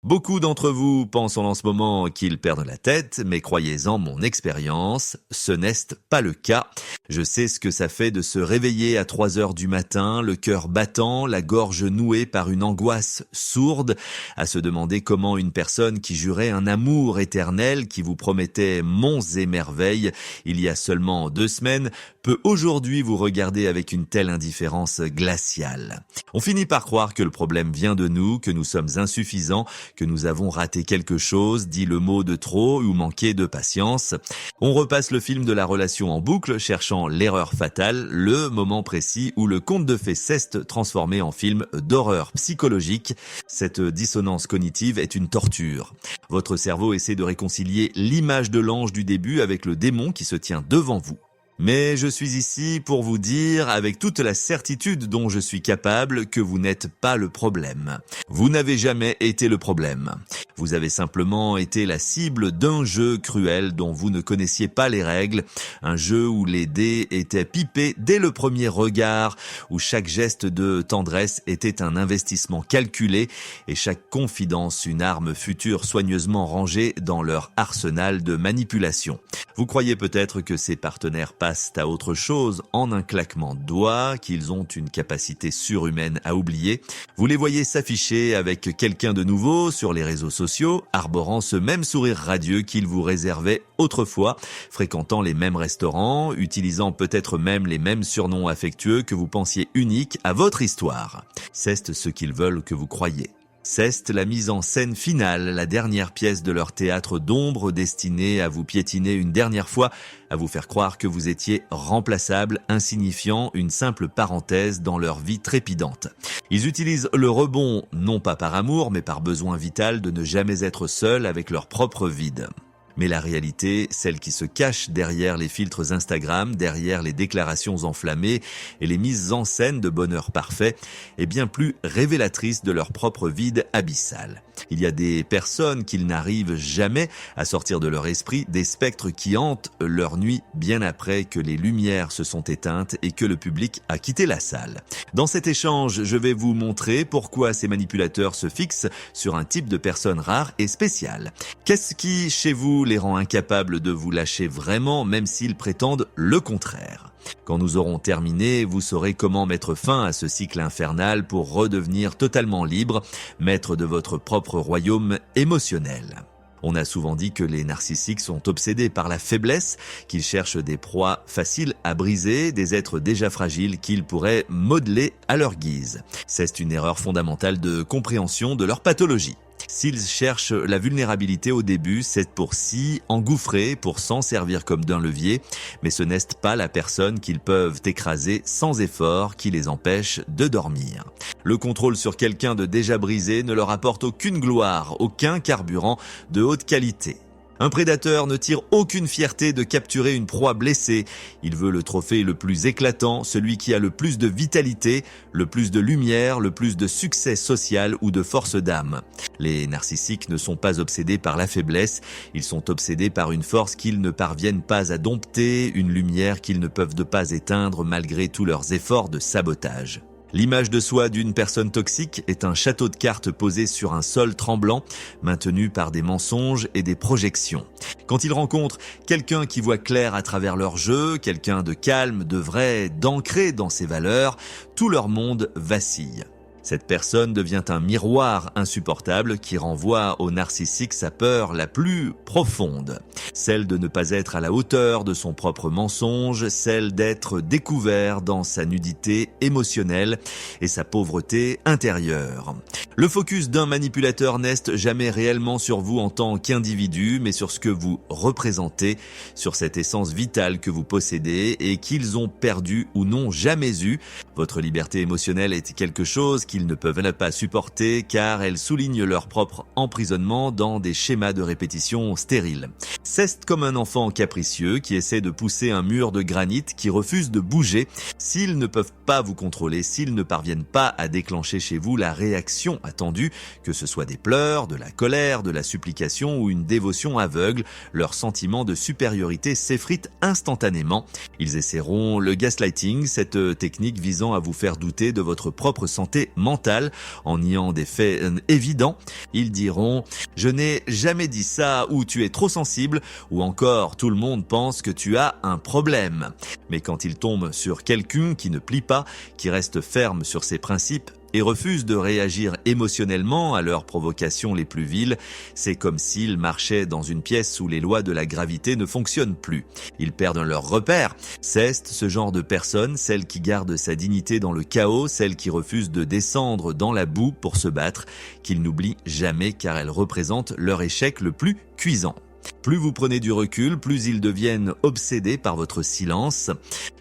Beaucoup d'entre vous pensent en ce moment qu'ils perdent la tête, mais croyez-en mon expérience, ce n'est pas le cas. Je sais ce que ça fait de se réveiller à 3 heures du matin, le cœur battant, la gorge nouée par une angoisse sourde, à se demander comment une personne qui jurait un amour éternel, qui vous promettait monts et merveilles il y a seulement 2 semaines, peut aujourd'hui vous regarder avec une telle indifférence glaciale. On finit par croire que le problème vient de nous, que nous sommes insuffisants, que nous avons raté quelque chose, dit le mot de trop ou manqué de patience. On repasse le film de la relation en boucle, cherchant l'erreur fatale, le moment précis où le conte de fées s'est transformé en film d'horreur psychologique. Cette dissonance cognitive est une torture. Votre cerveau essaie de réconcilier l'image de l'ange du début avec le démon qui se tient devant vous. Mais je suis ici pour vous dire, avec toute la certitude dont je suis capable, que vous n'êtes pas le problème. Vous n'avez jamais été le problème. Vous avez simplement été la cible d'un jeu cruel dont vous ne connaissiez pas les règles, un jeu où les dés étaient pipés dès le premier regard, où chaque geste de tendresse était un investissement calculé et chaque confidence une arme future soigneusement rangée dans leur arsenal de manipulation. Vous croyez peut-être que ces partenaires passent à autre chose en un claquement de doigts, qu'ils ont une capacité surhumaine à oublier. Vous les voyez s'afficher avec quelqu'un de nouveau sur les réseaux sociaux, arborant ce même sourire radieux qu'ils vous réservaient autrefois, fréquentant les mêmes restaurants, utilisant peut-être même les mêmes surnoms affectueux que vous pensiez uniques à votre histoire. C'est ce qu'ils veulent que vous croyiez. C'est la mise en scène finale, la dernière pièce de leur théâtre d'ombre destinée à vous piétiner une dernière fois, à vous faire croire que vous étiez remplaçable, insignifiant, une simple parenthèse dans leur vie trépidante. Ils utilisent le rebond, non pas par amour, mais par besoin vital de ne jamais être seuls avec leur propre vide. Mais la réalité, celle qui se cache derrière les filtres Instagram, derrière les déclarations enflammées et les mises en scène de bonheur parfait, est bien plus révélatrice de leur propre vide abyssal. Il y a des personnes qui n'arrivent jamais à sortir de leur esprit, des spectres qui hantent leur nuit bien après que les lumières se sont éteintes et que le public a quitté la salle. Dans cet échange, je vais vous montrer pourquoi ces manipulateurs se fixent sur un type de personne rare et spéciale. Qu'est-ce qui, chez vous, les rend incapables de vous lâcher vraiment, même s'ils prétendent le contraire? Quand nous aurons terminé, vous saurez comment mettre fin à ce cycle infernal pour redevenir totalement libre, maître de votre propre royaume émotionnel. On a souvent dit que les narcissiques sont obsédés par la faiblesse, qu'ils cherchent des proies faciles à briser, des êtres déjà fragiles qu'ils pourraient modeler à leur guise. C'est une erreur fondamentale de compréhension de leur pathologie. S'ils cherchent la vulnérabilité au début, c'est pour s'y engouffrer, pour s'en servir comme d'un levier, mais ce n'est pas la personne qu'ils peuvent écraser sans effort qui les empêche de dormir. Le contrôle sur quelqu'un de déjà brisé ne leur apporte aucune gloire, aucun carburant de haute qualité. Un prédateur ne tire aucune fierté de capturer une proie blessée. Il veut le trophée le plus éclatant, celui qui a le plus de vitalité, le plus de lumière, le plus de succès social ou de force d'âme. Les narcissiques ne sont pas obsédés par la faiblesse, ils sont obsédés par une force qu'ils ne parviennent pas à dompter, une lumière qu'ils ne peuvent pas éteindre malgré tous leurs efforts de sabotage. L'image de soi d'une personne toxique est un château de cartes posé sur un sol tremblant, maintenu par des mensonges et des projections. Quand ils rencontrent quelqu'un qui voit clair à travers leur jeu, quelqu'un de calme, de vrai, d'ancré dans ses valeurs, tout leur monde vacille. Cette personne devient un miroir insupportable qui renvoie au narcissique sa peur la plus profonde. Celle de ne pas être à la hauteur de son propre mensonge, celle d'être découvert dans sa nudité émotionnelle et sa pauvreté intérieure. Le focus d'un manipulateur n'est jamais réellement sur vous en tant qu'individu, mais sur ce que vous représentez, sur cette essence vitale que vous possédez et qu'ils ont perdu ou n'ont jamais eu. Votre liberté émotionnelle est quelque chose qu'ils ne peuvent pas supporter car elle souligne leur propre emprisonnement dans des schémas de répétition stériles. C'est comme un enfant capricieux qui essaie de pousser un mur de granit qui refuse de bouger. S'ils ne peuvent pas vous contrôler, s'ils ne parviennent pas à déclencher chez vous la réaction attendue, que ce soit des pleurs, de la colère, de la supplication ou une dévotion aveugle, leur sentiment de supériorité s'effrite instantanément. Ils essaieront le gaslighting, cette technique visant à vous faire douter de votre propre santé mentale. mental en niant des faits évidents. Ils diront « je n'ai jamais dit ça » ou « tu es trop sensible » ou encore « tout le monde pense que tu as un problème ». Mais quand ils tombent sur quelqu'un qui ne plie pas, qui reste ferme sur ses principes, et refusent de réagir émotionnellement à leurs provocations les plus viles, c'est comme s'ils marchaient dans une pièce où les lois de la gravité ne fonctionnent plus. Ils perdent leur repère. C'est ce genre de personne, celle qui garde sa dignité dans le chaos, celle qui refuse de descendre dans la boue pour se battre, qu'ils n'oublient jamais car elle représente leur échec le plus cuisant. Plus vous prenez du recul, plus ils deviennent obsédés par votre silence.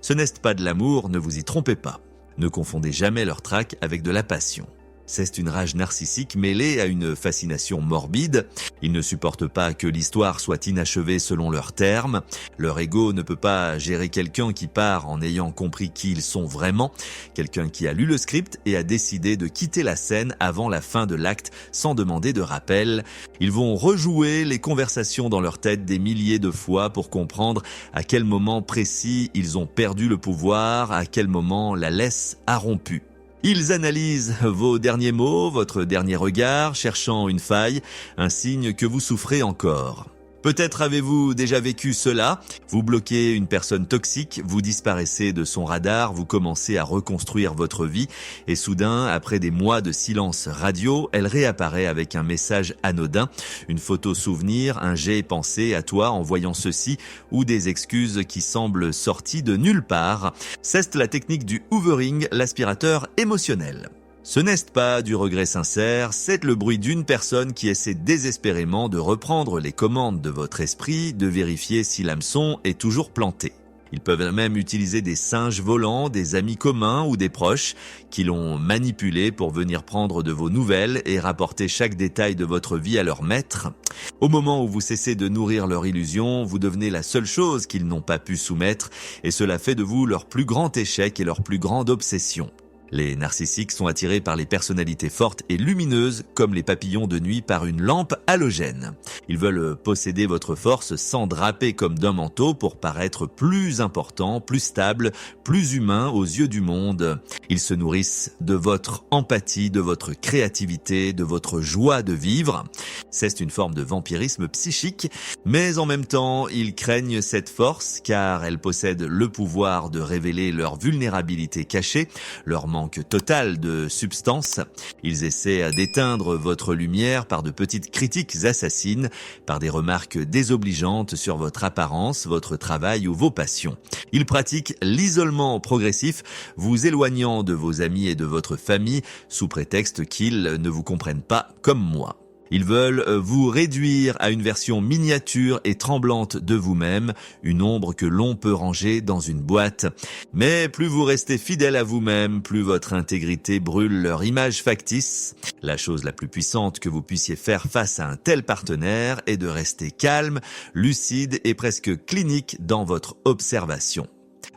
Ce n'est pas de l'amour, ne vous y trompez pas. Ne confondez jamais leur trac avec de la passion. C'est une rage narcissique mêlée à une fascination morbide. Ils ne supportent pas que l'histoire soit inachevée selon leurs termes. Leur ego ne peut pas gérer quelqu'un qui part en ayant compris qui ils sont vraiment. Quelqu'un qui a lu le script et a décidé de quitter la scène avant la fin de l'acte sans demander de rappel. Ils vont rejouer les conversations dans leur tête des milliers de fois pour comprendre à quel moment précis ils ont perdu le pouvoir, à quel moment la laisse a rompu. Ils analysent vos derniers mots, votre dernier regard, cherchant une faille, un signe que vous souffrez encore. Peut-être avez-vous déjà vécu cela, vous bloquez une personne toxique, vous disparaissez de son radar, vous commencez à reconstruire votre vie et soudain, après des mois de silence radio, elle réapparaît avec un message anodin, une photo souvenir, un jet pensé à toi en voyant ceci ou des excuses qui semblent sorties de nulle part. C'est la technique du hoovering, l'aspirateur émotionnel. Ce n'est pas du regret sincère, c'est le bruit d'une personne qui essaie désespérément de reprendre les commandes de votre esprit, de vérifier si l'hameçon est toujours planté. Ils peuvent même utiliser des singes volants, des amis communs ou des proches qui l'ont manipulé pour venir prendre de vos nouvelles et rapporter chaque détail de votre vie à leur maître. Au moment où vous cessez de nourrir leur illusion, vous devenez la seule chose qu'ils n'ont pas pu soumettre et cela fait de vous leur plus grand échec et leur plus grande obsession. Les narcissiques sont attirés par les personnalités fortes et lumineuses comme les papillons de nuit par une lampe halogène. Ils veulent posséder votre force sans draper comme d'un manteau pour paraître plus important, plus stable, plus humain aux yeux du monde. Ils se nourrissent de votre empathie, de votre créativité, de votre joie de vivre. C'est une forme de vampirisme psychique, mais en même temps, ils craignent cette force car elle possède le pouvoir de révéler leur vulnérabilité cachée, leur manque total de substance. Ils essaient d'éteindre votre lumière par de petites critiques assassines, par des remarques désobligeantes sur votre apparence, votre travail ou vos passions. Ils pratiquent l'isolement progressif, vous éloignant de vos amis et de votre famille sous prétexte qu'ils ne vous comprennent pas comme moi. Ils veulent vous réduire à une version miniature et tremblante de vous-même, une ombre que l'on peut ranger dans une boîte. Mais plus vous restez fidèle à vous-même, plus votre intégrité brûle leur image factice. La chose la plus puissante que vous puissiez faire face à un tel partenaire est de rester calme, lucide et presque clinique dans votre observation.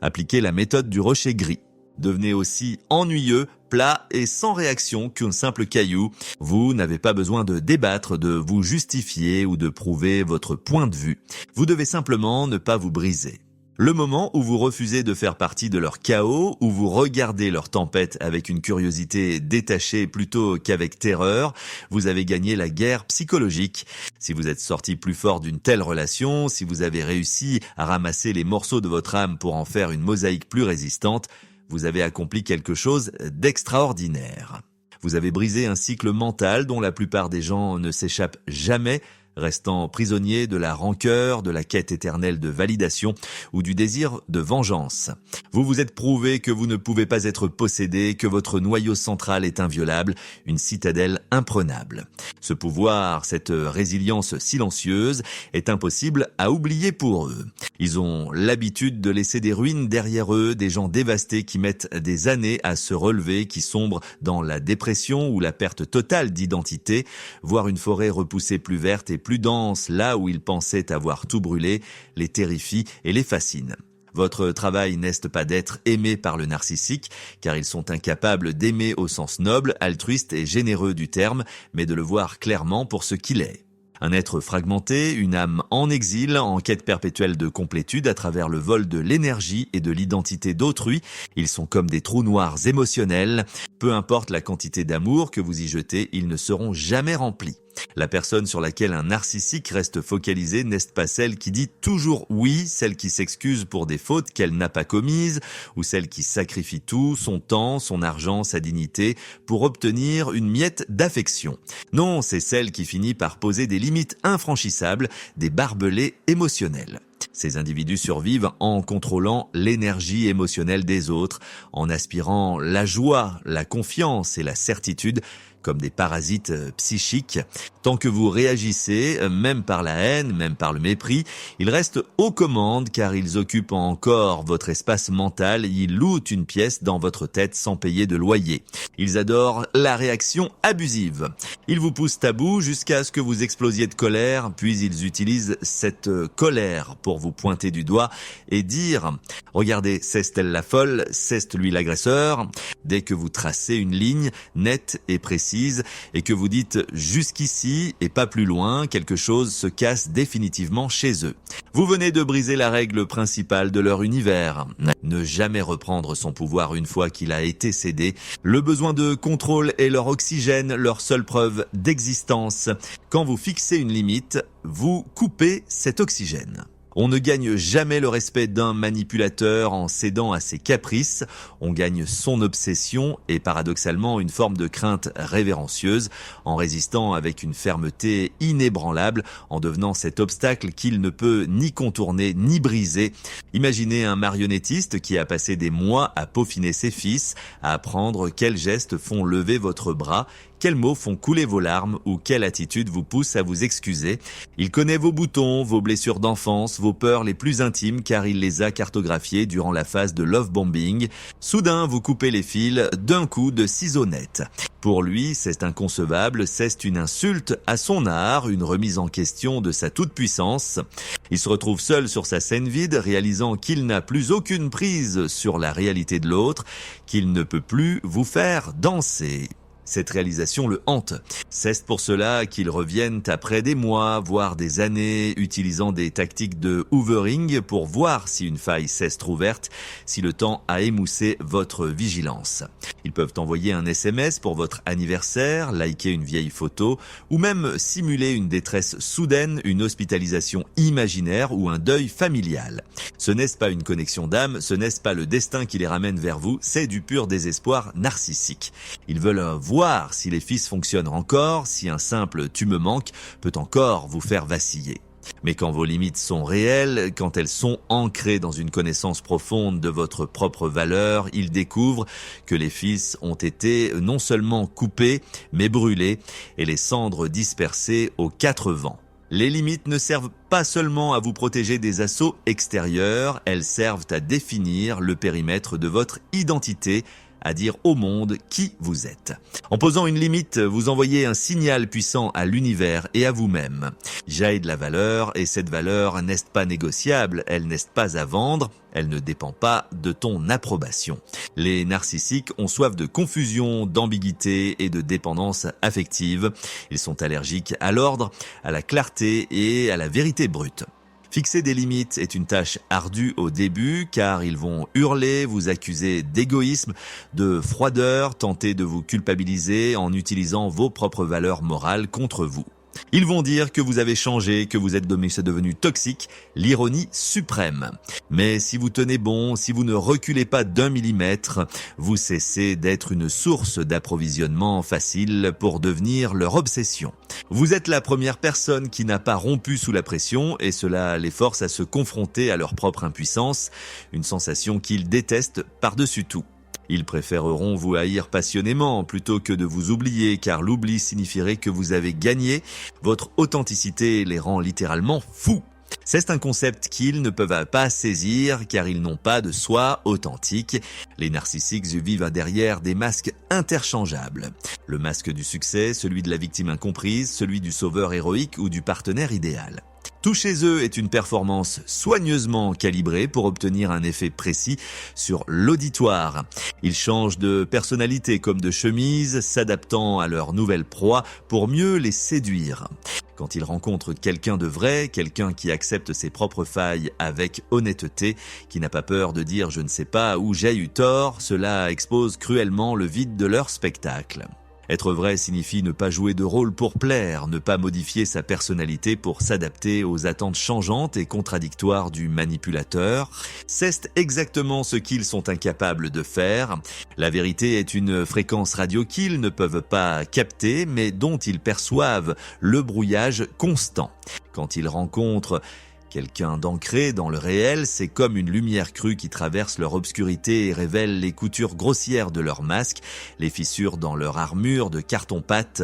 Appliquez la méthode du rocher gris. Devenez aussi ennuyeux, plat et sans réaction qu'un simple caillou. Vous n'avez pas besoin de débattre, de vous justifier ou de prouver votre point de vue. Vous devez simplement ne pas vous briser. Le moment où vous refusez de faire partie de leur chaos, où vous regardez leur tempête avec une curiosité détachée plutôt qu'avec terreur, vous avez gagné la guerre psychologique. Si vous êtes sorti plus fort d'une telle relation, si vous avez réussi à ramasser les morceaux de votre âme pour en faire une mosaïque plus résistante, vous avez accompli quelque chose d'extraordinaire. Vous avez brisé un cycle mental dont la plupart des gens ne s'échappent jamais, restant prisonniers de la rancœur, de la quête éternelle de validation ou du désir de vengeance. Vous vous êtes prouvé que vous ne pouvez pas être possédé, que votre noyau central est inviolable, une citadelle imprenable. Ce pouvoir, cette résilience silencieuse, est impossible à oublier pour eux. Ils ont l'habitude de laisser des ruines derrière eux, des gens dévastés qui mettent des années à se relever, qui sombrent dans la dépression ou la perte totale d'identité, voire une forêt repoussée plus verte et plus dense là où ils pensaient avoir tout brûlé, les terrifie et les fascine. Votre travail n'est pas d'être aimé par le narcissique, car ils sont incapables d'aimer au sens noble, altruiste et généreux du terme, mais de le voir clairement pour ce qu'il est. Un être fragmenté, une âme en exil, en quête perpétuelle de complétude à travers le vol de l'énergie et de l'identité d'autrui. Ils sont comme des trous noirs émotionnels. Peu importe la quantité d'amour que vous y jetez, ils ne seront jamais remplis. La personne sur laquelle un narcissique reste focalisé n'est pas celle qui dit toujours oui, celle qui s'excuse pour des fautes qu'elle n'a pas commises, ou celle qui sacrifie tout, son temps, son argent, sa dignité, pour obtenir une miette d'affection. Non, c'est celle qui finit par poser des limites infranchissables, des barbelés émotionnels. Ces individus survivent en contrôlant l'énergie émotionnelle des autres, en aspirant la joie, la confiance et la certitude, comme des parasites psychiques. Tant que vous réagissez, même par la haine, même par le mépris, ils restent aux commandes car ils occupent encore votre espace mental, ils louent une pièce dans votre tête sans payer de loyer. Ils adorent la réaction abusive. Ils vous poussent à bout jusqu'à ce que vous explosiez de colère, puis ils utilisent cette colère pour vous pointer du doigt et dire « Regardez, c'est elle la folle, c'est lui l'agresseur ». Dès que vous tracez une ligne nette et précise, et que vous dites jusqu'ici et pas plus loin, quelque chose se casse définitivement chez eux. Vous venez de briser la règle principale de leur univers. Ne jamais reprendre son pouvoir une fois qu'il a été cédé. Le besoin de contrôle est leur oxygène, leur seule preuve d'existence. Quand vous fixez une limite, vous coupez cet oxygène. On ne gagne jamais le respect d'un manipulateur en cédant à ses caprices, on gagne son obsession et paradoxalement une forme de crainte révérencieuse en résistant avec une fermeté inébranlable, en devenant cet obstacle qu'il ne peut ni contourner ni briser. Imaginez un marionnettiste qui a passé des mois à peaufiner ses fils, à apprendre quels gestes font lever votre bras, quels mots font couler vos larmes ou quelle attitude vous pousse à vous excuser. Il connaît vos boutons, vos blessures d'enfance, vos peurs les plus intimes car il les a cartographiées durant la phase de love bombing. Soudain, vous coupez les fils d'un coup de ciseaux net. Pour lui, c'est inconcevable, c'est une insulte à son art, une remise en question de sa toute-puissance. Il se retrouve seul sur sa scène vide, réalisant qu'il n'a plus aucune prise sur la réalité de l'autre, qu'il ne peut plus vous faire danser. Cette réalisation le hante. C'est pour cela qu'ils reviennent après des mois, voire des années, utilisant des tactiques de hoovering pour voir si une faille s'est ouverte, si le temps a émoussé votre vigilance. Ils peuvent envoyer un SMS pour votre anniversaire, liker une vieille photo, ou même simuler une détresse soudaine, une hospitalisation imaginaire ou un deuil familial. Ce n'est pas une connexion d'âme, ce n'est pas le destin qui les ramène vers vous, c'est du pur désespoir narcissique. Ils veulent voir si les fils fonctionnent encore, si un simple « tu me manques » peut encore vous faire vaciller. Mais quand vos limites sont réelles, quand elles sont ancrées dans une connaissance profonde de votre propre valeur, ils découvrent que les fils ont été non seulement coupés, mais brûlés, et les cendres dispersées aux quatre vents. Les limites ne servent pas seulement à vous protéger des assauts extérieurs, elles servent à définir le périmètre de votre identité, à dire au monde qui vous êtes. En posant une limite, vous envoyez un signal puissant à l'univers et à vous-même. J'ai de la valeur et cette valeur n'est pas négociable, elle n'est pas à vendre, elle ne dépend pas de ton approbation. Les narcissiques ont soif de confusion, d'ambiguïté et de dépendance affective. Ils sont allergiques à l'ordre, à la clarté et à la vérité brute. Fixer des limites est une tâche ardue au début car ils vont hurler, vous accuser d'égoïsme, de froideur, tenter de vous culpabiliser en utilisant vos propres valeurs morales contre vous. Ils vont dire que vous avez changé, que vous êtes devenu toxique, l'ironie suprême. Mais si vous tenez bon, si vous ne reculez pas d'1 millimètre, vous cessez d'être une source d'approvisionnement facile pour devenir leur obsession. Vous êtes la première personne qui n'a pas rompu sous la pression et cela les force à se confronter à leur propre impuissance, une sensation qu'ils détestent par-dessus tout. Ils préféreront vous haïr passionnément plutôt que de vous oublier car l'oubli signifierait que vous avez gagné. Votre authenticité les rend littéralement fous. C'est un concept qu'ils ne peuvent pas saisir car ils n'ont pas de soi authentique. Les narcissiques vivent derrière des masques interchangeables. Le masque du succès, celui de la victime incomprise, celui du sauveur héroïque ou du partenaire idéal. Tout chez eux est une performance soigneusement calibrée pour obtenir un effet précis sur l'auditoire. Ils changent de personnalité comme de chemise, s'adaptant à leur nouvelle proie pour mieux les séduire. Quand ils rencontrent quelqu'un de vrai, quelqu'un qui accepte ses propres failles avec honnêteté, qui n'a pas peur de dire « je ne sais pas où j'ai eu tort », cela expose cruellement le vide de leur spectacle. Être vrai signifie ne pas jouer de rôle pour plaire, ne pas modifier sa personnalité pour s'adapter aux attentes changeantes et contradictoires du manipulateur. C'est exactement ce qu'ils sont incapables de faire. La vérité est une fréquence radio qu'ils ne peuvent pas capter, mais dont ils perçoivent le brouillage constant. Quand ils rencontrent quelqu'un d'ancré dans le réel, c'est comme une lumière crue qui traverse leur obscurité et révèle les coutures grossières de leur masque, les fissures dans leur armure de carton-pâte.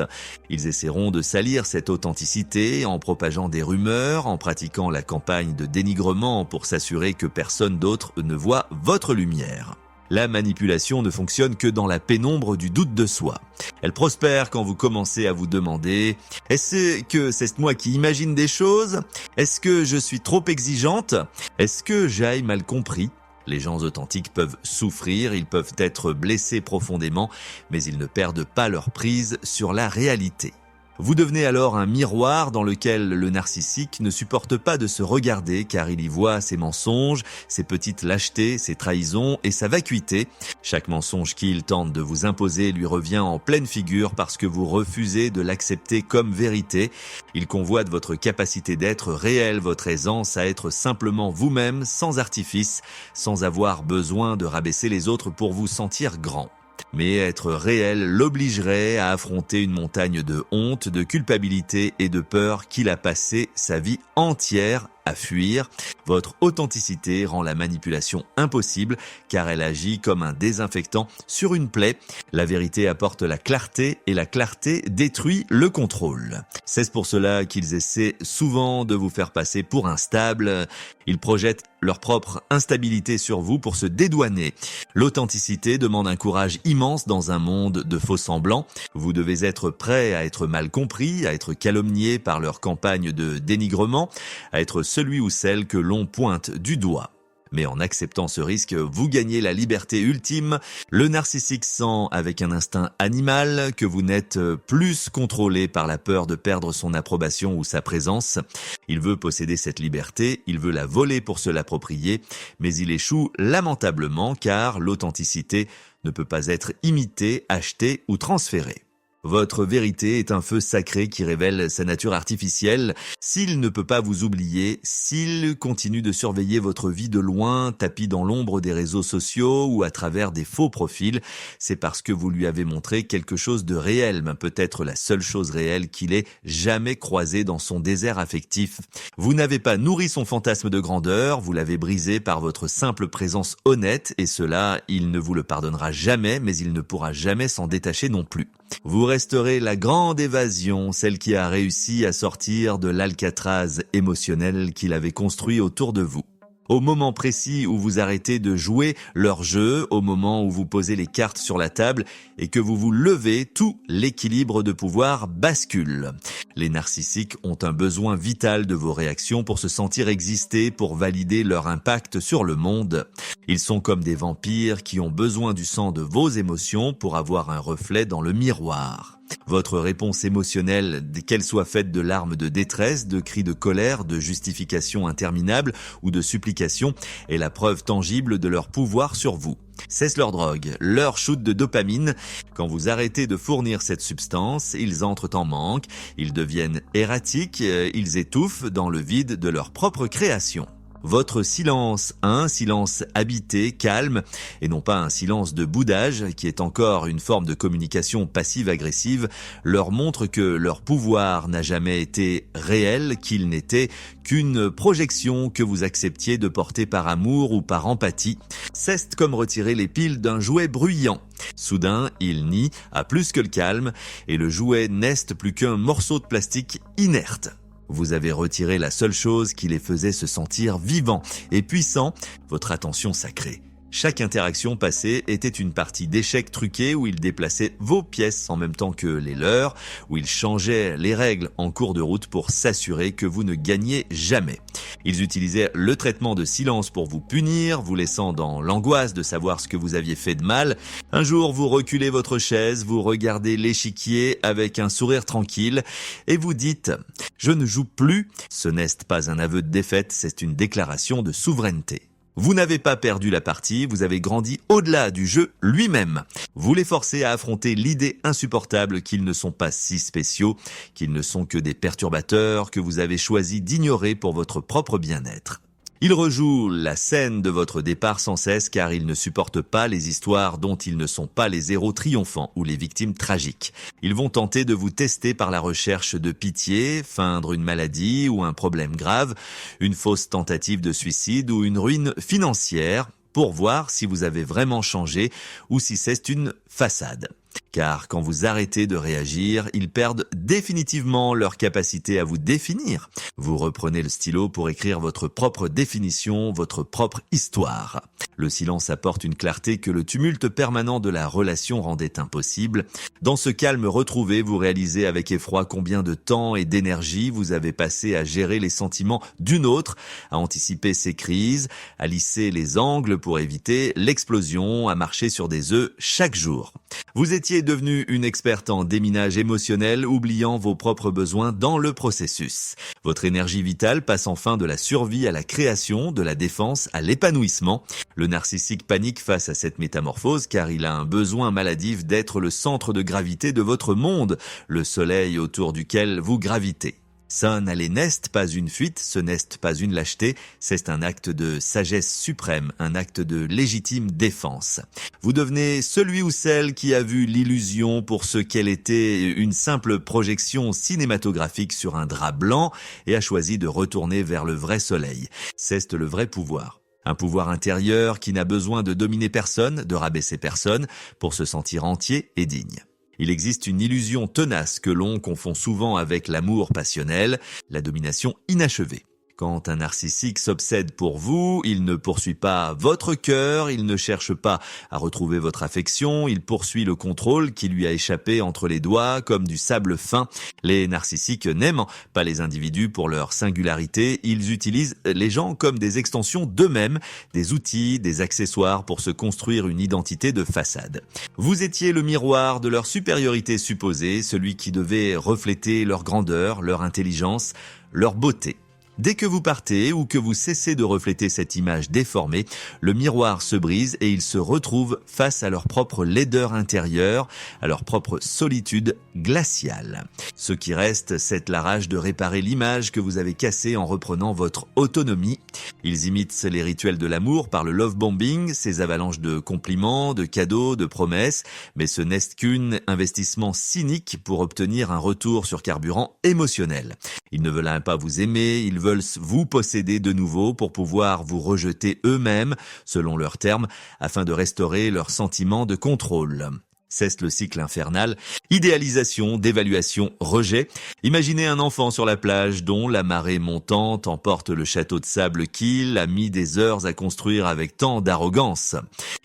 Ils essaieront de salir cette authenticité en propageant des rumeurs, en pratiquant la campagne de dénigrement pour s'assurer que personne d'autre ne voit votre lumière. La manipulation ne fonctionne que dans la pénombre du doute de soi. Elle prospère quand vous commencez à vous demander « Est-ce que c'est moi qui imagine des choses ? Est-ce que je suis trop exigeante ? Est-ce que j'ai mal compris ?» Les gens authentiques peuvent souffrir, ils peuvent être blessés profondément, mais ils ne perdent pas leur prise sur la réalité. Vous devenez alors un miroir dans lequel le narcissique ne supporte pas de se regarder car il y voit ses mensonges, ses petites lâchetés, ses trahisons et sa vacuité. Chaque mensonge qu'il tente de vous imposer lui revient en pleine figure parce que vous refusez de l'accepter comme vérité. Il convoite votre capacité d'être réel, votre aisance à être simplement vous-même, sans artifice, sans avoir besoin de rabaisser les autres pour vous sentir grand. Mais être réel l'obligerait à affronter une montagne de honte, de culpabilité et de peur qu'il a passé sa vie entière à fuir. Votre authenticité rend la manipulation impossible car elle agit comme un désinfectant sur une plaie. La vérité apporte la clarté et la clarté détruit le contrôle. C'est pour cela qu'ils essaient souvent de vous faire passer pour instable. Ils projettent leur propre instabilité sur vous pour se dédouaner. L'authenticité demande un courage immense dans un monde de faux semblants. Vous devez être prêt à être mal compris, à être calomnié par leur campagne de dénigrement, à être celui ou celle que l'on pointe du doigt. Mais en acceptant ce risque, vous gagnez la liberté ultime. Le narcissique sent avec un instinct animal que vous n'êtes plus contrôlé par la peur de perdre son approbation ou sa présence. Il veut posséder cette liberté, il veut la voler pour se l'approprier, mais il échoue lamentablement car l'authenticité ne peut pas être imitée, achetée ou transférée. Votre vérité est un feu sacré qui révèle sa nature artificielle. S'il ne peut pas vous oublier, s'il continue de surveiller votre vie de loin, tapis dans l'ombre des réseaux sociaux ou à travers des faux profils, c'est parce que vous lui avez montré quelque chose de réel, mais peut-être la seule chose réelle qu'il ait jamais croisée dans son désert affectif. Vous n'avez pas nourri son fantasme de grandeur, vous l'avez brisé par votre simple présence honnête, et cela, il ne vous le pardonnera jamais, mais il ne pourra jamais s'en détacher non plus. Vous resterez la grande évasion, celle qui a réussi à sortir de l'Alcatraz émotionnel qu'il avait construit autour de vous. Au moment précis où vous arrêtez de jouer leur jeu, au moment où vous posez les cartes sur la table et que vous vous levez, tout l'équilibre de pouvoir bascule. Les narcissiques ont un besoin vital de vos réactions pour se sentir exister, pour valider leur impact sur le monde. Ils sont comme des vampires qui ont besoin du sang de vos émotions pour avoir un reflet dans le miroir. Votre réponse émotionnelle, qu'elle soit faite de larmes de détresse, de cris de colère, de justifications interminables ou de supplications, est la preuve tangible de leur pouvoir sur vous. C'est leur drogue, leur shoot de dopamine. Quand vous arrêtez de fournir cette substance, ils entrent en manque, ils deviennent erratiques, ils étouffent dans le vide de leur propre création. Votre silence, un silence habité, calme, et non pas un silence de boudage, qui est encore une forme de communication passive-agressive, leur montre que leur pouvoir n'a jamais été réel, qu'il n'était qu'une projection que vous acceptiez de porter par amour ou par empathie. C'est comme retirer les piles d'un jouet bruyant. Soudain, il nie, à plus que le calme, et le jouet n'est plus qu'un morceau de plastique inerte. Vous avez retiré la seule chose qui les faisait se sentir vivants et puissants, votre attention sacrée. Chaque interaction passée était une partie d'échec truqué où il déplaçait vos pièces en même temps que les leurs, où il changeait les règles en cours de route pour s'assurer que vous ne gagniez jamais. Ils utilisaient le traitement de silence pour vous punir, vous laissant dans l'angoisse de savoir ce que vous aviez fait de mal. Un jour, vous reculez votre chaise, vous regardez l'échiquier avec un sourire tranquille et vous dites « Je ne joue plus ». Ce n'est pas un aveu de défaite, c'est une déclaration de souveraineté. Vous n'avez pas perdu la partie, vous avez grandi au-delà du jeu lui-même. Vous les forcez à affronter l'idée insupportable qu'ils ne sont pas si spéciaux, qu'ils ne sont que des perturbateurs que vous avez choisi d'ignorer pour votre propre bien-être. Ils rejouent la scène de votre départ sans cesse car ils ne supportent pas les histoires dont ils ne sont pas les héros triomphants ou les victimes tragiques. Ils vont tenter de vous tester par la recherche de pitié, feindre une maladie ou un problème grave, une fausse tentative de suicide ou une ruine financière pour voir si vous avez vraiment changé ou si c'est une façade. Car quand vous arrêtez de réagir, ils perdent définitivement leur capacité à vous définir. Vous reprenez le stylo pour écrire votre propre définition, votre propre histoire. Le silence apporte une clarté que le tumulte permanent de la relation rendait impossible. Dans ce calme retrouvé, vous réalisez avec effroi combien de temps et d'énergie vous avez passé à gérer les sentiments d'une autre, à anticiper ses crises, à lisser les angles pour éviter l'explosion, à marcher sur des œufs chaque jour. Vous étiez devenue une experte en déminage émotionnel, oubliant vos propres besoins dans le processus. Votre énergie vitale passe enfin de la survie à la création, de la défense à l'épanouissement. Le narcissique panique face à cette métamorphose car il a un besoin maladif d'être le centre de gravité de votre monde, le soleil autour duquel vous gravitez. Ça n'allait n'est pas une fuite, ce n'est pas une lâcheté, c'est un acte de sagesse suprême, un acte de légitime défense. Vous devenez celui ou celle qui a vu l'illusion pour ce qu'elle était, une simple projection cinématographique sur un drap blanc et a choisi de retourner vers le vrai soleil. C'est le vrai pouvoir. Un pouvoir intérieur qui n'a besoin de dominer personne, de rabaisser personne, pour se sentir entier et digne. Il existe une illusion tenace que l'on confond souvent avec l'amour passionnel, la domination inachevée. Quand un narcissique s'obsède pour vous, il ne poursuit pas votre cœur, il ne cherche pas à retrouver votre affection, il poursuit le contrôle qui lui a échappé entre les doigts comme du sable fin. Les narcissiques n'aiment pas les individus pour leur singularité, ils utilisent les gens comme des extensions d'eux-mêmes, des outils, des accessoires pour se construire une identité de façade. Vous étiez le miroir de leur supériorité supposée, celui qui devait refléter leur grandeur, leur intelligence, leur beauté. Dès que vous partez ou que vous cessez de refléter cette image déformée, le miroir se brise et ils se retrouvent face à leur propre laideur intérieure, à leur propre solitude glaciale. Ce qui reste, c'est la rage de réparer l'image que vous avez cassée en reprenant votre autonomie. Ils imitent les rituels de l'amour par le love bombing, ces avalanches de compliments, de cadeaux, de promesses, mais ce n'est qu'un investissement cynique pour obtenir un retour sur carburant émotionnel. Ils ne veulent pas vous aimer, ils veulent vous posséder de nouveau pour pouvoir vous rejeter eux-mêmes, selon leurs termes, afin de restaurer leur sentiment de contrôle. C'est le cycle infernal. Idéalisation, dévaluation, rejet. Imaginez un enfant sur la plage dont la marée montante emporte le château de sable qu'il a mis des heures à construire avec tant d'arrogance.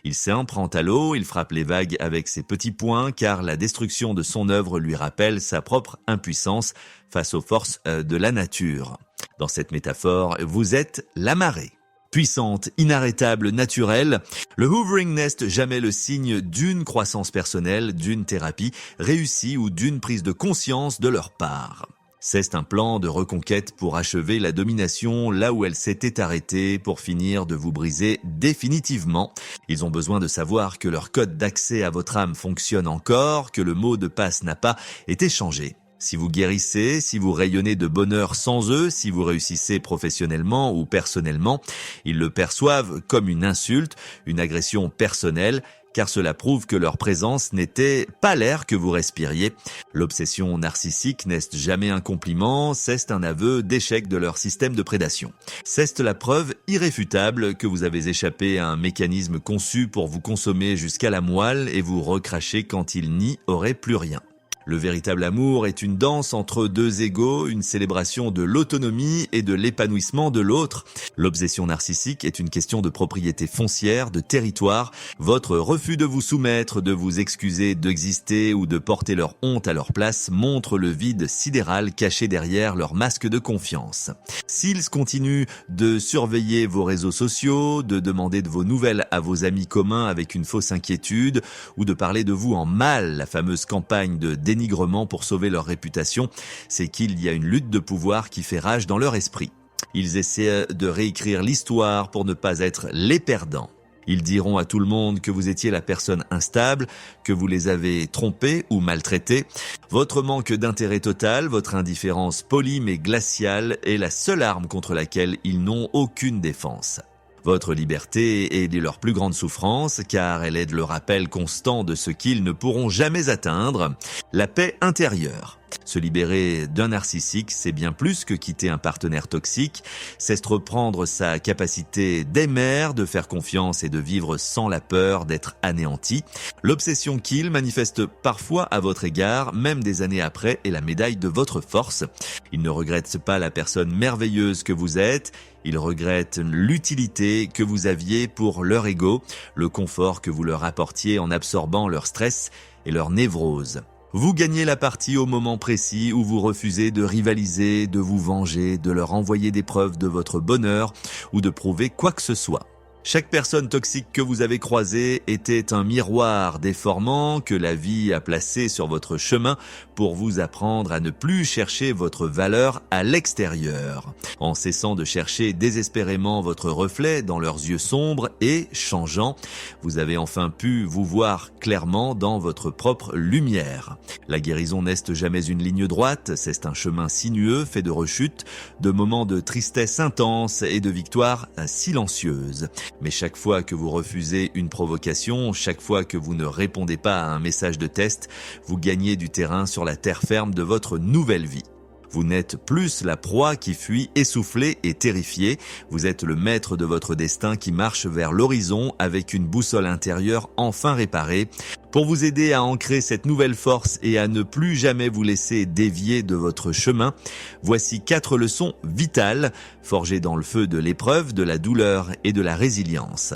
Il s'en prend à l'eau, il frappe les vagues avec ses petits poings car la destruction de son œuvre lui rappelle sa propre impuissance face aux forces de la nature. Dans cette métaphore, vous êtes la marée. Puissante, inarrêtable, naturelle, le Hoovering n'est jamais le signe d'une croissance personnelle, d'une thérapie réussie ou d'une prise de conscience de leur part. C'est un plan de reconquête pour achever la domination là où elle s'était arrêtée pour finir de vous briser définitivement. Ils ont besoin de savoir que leur code d'accès à votre âme fonctionne encore, que le mot de passe n'a pas été changé. Si vous guérissez, si vous rayonnez de bonheur sans eux, si vous réussissez professionnellement ou personnellement, ils le perçoivent comme une insulte, une agression personnelle, car cela prouve que leur présence n'était pas l'air que vous respiriez. L'obsession narcissique n'est jamais un compliment, c'est un aveu d'échec de leur système de prédation. C'est la preuve irréfutable que vous avez échappé à un mécanisme conçu pour vous consommer jusqu'à la moelle et vous recracher quand il n'y aurait plus rien. Le véritable amour est une danse entre deux égaux, une célébration de l'autonomie et de l'épanouissement de l'autre. L'obsession narcissique est une question de propriété foncière, de territoire. Votre refus de vous soumettre, de vous excuser d'exister ou de porter leur honte à leur place montre le vide sidéral caché derrière leur masque de confiance. S'ils continuent de surveiller vos réseaux sociaux, de demander de vos nouvelles à vos amis communs avec une fausse inquiétude ou de parler de vous en mal, la fameuse campagne de dénigrement pour sauver leur réputation, c'est qu'il y a une lutte de pouvoir qui fait rage dans leur esprit. Ils essaient de réécrire l'histoire pour ne pas être les perdants. Ils diront à tout le monde que vous étiez la personne instable, que vous les avez trompés ou maltraités. Votre manque d'intérêt total, votre indifférence polie mais glaciale est la seule arme contre laquelle ils n'ont aucune défense. Votre liberté est de leur plus grande souffrance, car elle est le rappel constant de ce qu'ils ne pourront jamais atteindre, la paix intérieure. Se libérer d'un narcissique, c'est bien plus que quitter un partenaire toxique, c'est reprendre sa capacité d'aimer, de faire confiance et de vivre sans la peur d'être anéanti. L'obsession qu'il manifeste parfois à votre égard, même des années après, est la médaille de votre force. Il ne regrette pas la personne merveilleuse que vous êtes, il regrette l'utilité que vous aviez pour leur ego, le confort que vous leur apportiez en absorbant leur stress et leur névrose. Vous gagnez la partie au moment précis où vous refusez de rivaliser, de vous venger, de leur envoyer des preuves de votre bonheur ou de prouver quoi que ce soit. Chaque personne toxique que vous avez croisée était un miroir déformant que la vie a placé sur votre chemin pour vous apprendre à ne plus chercher votre valeur à l'extérieur. En cessant de chercher désespérément votre reflet dans leurs yeux sombres et changeants, vous avez enfin pu vous voir clairement dans votre propre lumière. La guérison n'est jamais une ligne droite, c'est un chemin sinueux fait de rechutes, de moments de tristesse intense et de victoires silencieuses. Mais chaque fois que vous refusez une provocation, chaque fois que vous ne répondez pas à un message de test, vous gagnez du terrain sur la terre ferme de votre nouvelle vie. Vous n'êtes plus la proie qui fuit essoufflée et terrifiée, vous êtes le maître de votre destin qui marche vers l'horizon avec une boussole intérieure enfin réparée. Pour vous aider à ancrer cette nouvelle force et à ne plus jamais vous laisser dévier de votre chemin, voici 4 leçons vitales, forgées dans le feu de l'épreuve, de la douleur et de la résilience.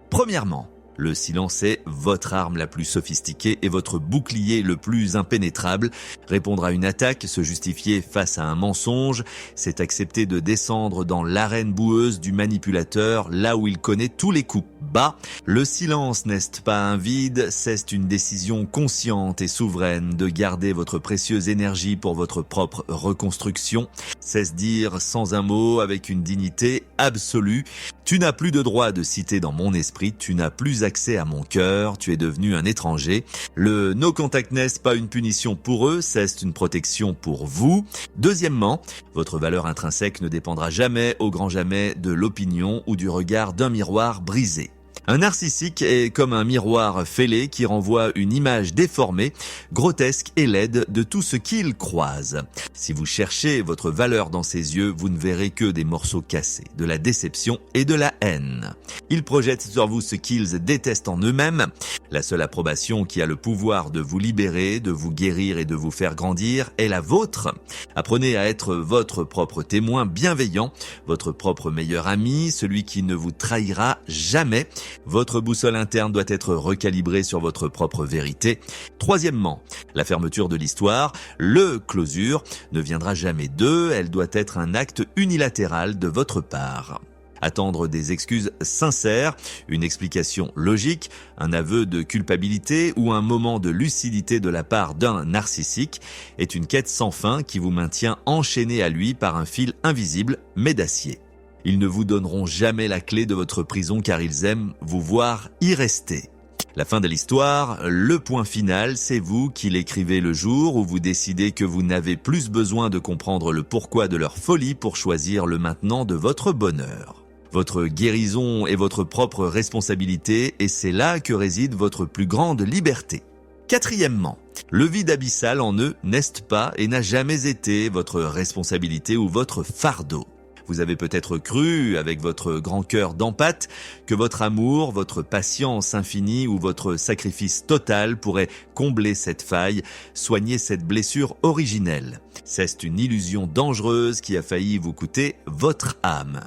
Premièrement, le silence est votre arme la plus sophistiquée et votre bouclier le plus impénétrable. Répondre à une attaque, se justifier face à un mensonge, c'est accepter de descendre dans l'arène boueuse du manipulateur, là où il connaît tous les coups bas. Le silence n'est pas un vide, c'est une décision consciente et souveraine de garder votre précieuse énergie pour votre propre reconstruction. C'est se dire sans un mot, avec une dignité absolue. Tu n'as plus de droit de citer dans mon esprit, tu n'as plus accès à mon cœur, tu es devenu un étranger. Le no contact n'est pas une punition pour eux, c'est une protection pour vous. Deuxièmement, votre valeur intrinsèque ne dépendra jamais, au grand jamais, de l'opinion ou du regard d'un miroir brisé. Un narcissique est comme un miroir fêlé qui renvoie une image déformée, grotesque et laide de tout ce qu'il croise. Si vous cherchez votre valeur dans ses yeux, vous ne verrez que des morceaux cassés, de la déception et de la haine. Ils projettent sur vous ce qu'ils détestent en eux-mêmes. La seule approbation qui a le pouvoir de vous libérer, de vous guérir et de vous faire grandir est la vôtre. Apprenez à être votre propre témoin bienveillant, votre propre meilleur ami, celui qui ne vous trahira jamais. Votre boussole interne doit être recalibrée sur votre propre vérité. Troisièmement, la fermeture de l'histoire, le closure, ne viendra jamais d'eux, elle doit être un acte unilatéral de votre part. Attendre des excuses sincères, une explication logique, un aveu de culpabilité ou un moment de lucidité de la part d'un narcissique est une quête sans fin qui vous maintient enchaîné à lui par un fil invisible mais d'acier. Ils ne vous donneront jamais la clé de votre prison car ils aiment vous voir y rester. La fin de l'histoire, le point final, c'est vous qui l'écrivez le jour où vous décidez que vous n'avez plus besoin de comprendre le pourquoi de leur folie pour choisir le maintenant de votre bonheur. Votre guérison est votre propre responsabilité et c'est là que réside votre plus grande liberté. Quatrièmement, le vide abyssal en eux n'est pas et n'a jamais été votre responsabilité ou votre fardeau. Vous avez peut-être cru, avec votre grand cœur d'empathe, que votre amour, votre patience infinie ou votre sacrifice total pourrait combler cette faille, soigner cette blessure originelle. C'est une illusion dangereuse qui a failli vous coûter votre âme.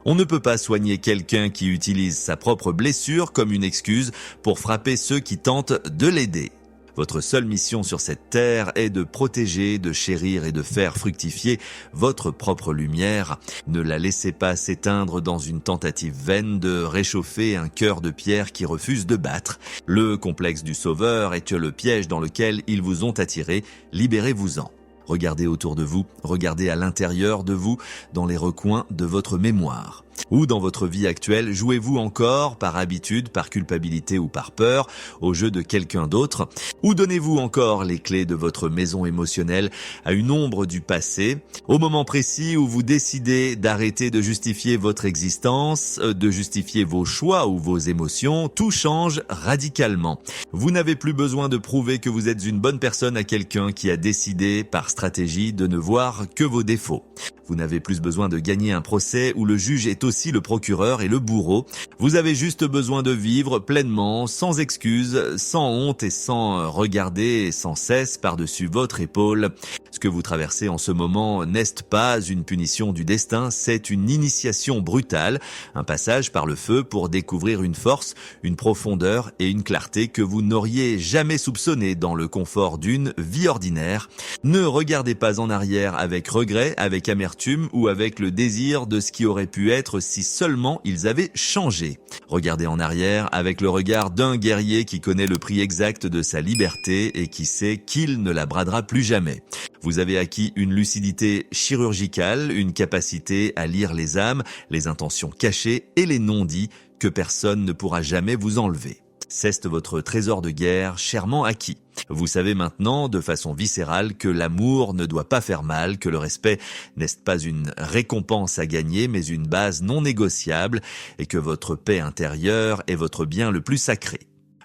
On ne peut pas soigner quelqu'un qui utilise sa propre blessure comme une excuse pour frapper ceux qui tentent de l'aider. Votre seule mission sur cette terre est de protéger, de chérir et de faire fructifier votre propre lumière. Ne la laissez pas s'éteindre dans une tentative vaine de réchauffer un cœur de pierre qui refuse de battre. Le complexe du Sauveur est le piège dans lequel ils vous ont attiré. Libérez-vous-en. Regardez autour de vous, regardez à l'intérieur de vous, dans les recoins de votre mémoire. Ou dans votre vie actuelle, jouez-vous encore, par habitude, par culpabilité ou par peur, au jeu de quelqu'un d'autre? Ou donnez-vous encore les clés de votre maison émotionnelle à une ombre du passé, au moment précis où vous décidez d'arrêter de justifier votre existence, de justifier vos choix ou vos émotions, tout change radicalement. Vous n'avez plus besoin de prouver que vous êtes une bonne personne à quelqu'un qui a décidé, par stratégie, de ne voir que vos défauts. Vous n'avez plus besoin de gagner un procès où le juge est aussi le procureur et le bourreau. Vous avez juste besoin de vivre pleinement, sans excuses, sans honte et sans regarder sans cesse par-dessus votre épaule. Ce que vous traversez en ce moment n'est pas une punition du destin, c'est une initiation brutale, un passage par le feu pour découvrir une force, une profondeur et une clarté que vous n'auriez jamais soupçonné dans le confort d'une vie ordinaire. Ne regardez pas en arrière avec regret, avec amertume ou avec le désir de ce qui aurait pu être si seulement ils avaient changé. Regardez en arrière avec le regard d'un guerrier qui connaît le prix exact de sa liberté et qui sait qu'il ne la bradera plus jamais. Vous avez acquis une lucidité chirurgicale, une capacité à lire les âmes, les intentions cachées et les non-dits que personne ne pourra jamais vous enlever. C'est votre trésor de guerre chèrement acquis. Vous savez maintenant, de façon viscérale, que l'amour ne doit pas faire mal, que le respect n'est pas une récompense à gagner, mais une base non négociable, et que votre paix intérieure est votre bien le plus sacré.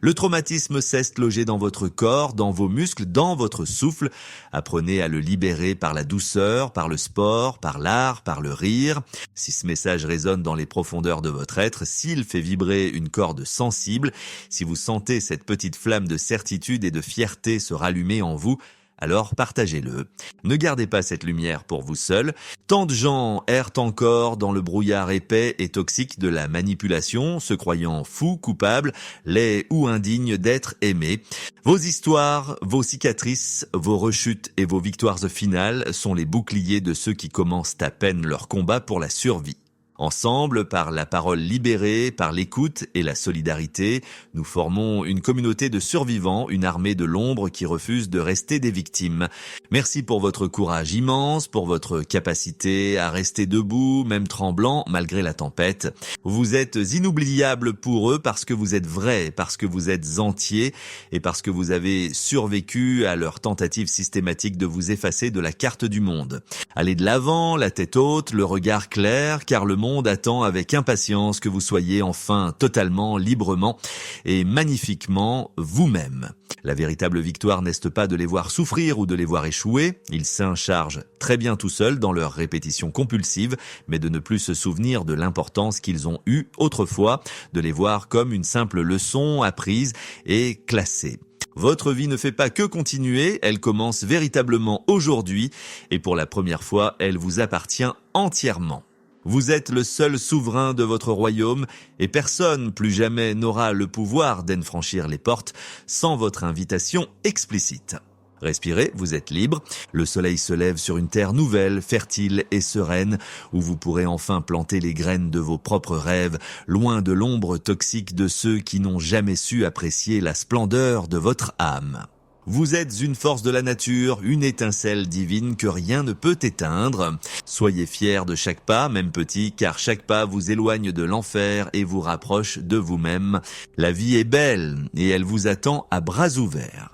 Le traumatisme cesse logé dans votre corps, dans vos muscles, dans votre souffle. Apprenez à le libérer par la douceur, par le sport, par l'art, par le rire. Si ce message résonne dans les profondeurs de votre être, s'il fait vibrer une corde sensible, si vous sentez cette petite flamme de certitude et de fierté se rallumer en vous, alors partagez-le. Ne gardez pas cette lumière pour vous seul. Tant de gens errent encore dans le brouillard épais et toxique de la manipulation, se croyant fous, coupables, laids ou indignes d'être aimés. Vos histoires, vos cicatrices, vos rechutes et vos victoires finales sont les boucliers de ceux qui commencent à peine leur combat pour la survie. Ensemble, par la parole libérée, par l'écoute et la solidarité, nous formons une communauté de survivants, une armée de l'ombre qui refuse de rester des victimes. Merci pour votre courage immense, pour votre capacité à rester debout, même tremblant, malgré la tempête. Vous êtes inoubliables pour eux parce que vous êtes vrais, parce que vous êtes entiers et parce que vous avez survécu à leur tentative systématique de vous effacer de la carte du monde. Allez de l'avant, la tête haute, le regard clair, car le monde attend avec impatience que vous soyez enfin totalement, librement et magnifiquement vous-même. La véritable victoire n'est pas de les voir souffrir ou de les voir échouer, ils s'en chargent très bien tout seuls dans leur répétition compulsive, mais de ne plus se souvenir de l'importance qu'ils ont eue autrefois, de les voir comme une simple leçon apprise et classée. Votre vie ne fait pas que continuer, elle commence véritablement aujourd'hui et pour la première fois, elle vous appartient entièrement. Vous êtes le seul souverain de votre royaume et personne plus jamais n'aura le pouvoir d'en franchir les portes sans votre invitation explicite. Respirez, vous êtes libre. Le soleil se lève sur une terre nouvelle, fertile et sereine, où vous pourrez enfin planter les graines de vos propres rêves, loin de l'ombre toxique de ceux qui n'ont jamais su apprécier la splendeur de votre âme. Vous êtes une force de la nature, une étincelle divine que rien ne peut éteindre. Soyez fiers de chaque pas, même petit, car chaque pas vous éloigne de l'enfer et vous rapproche de vous-même. La vie est belle et elle vous attend à bras ouverts.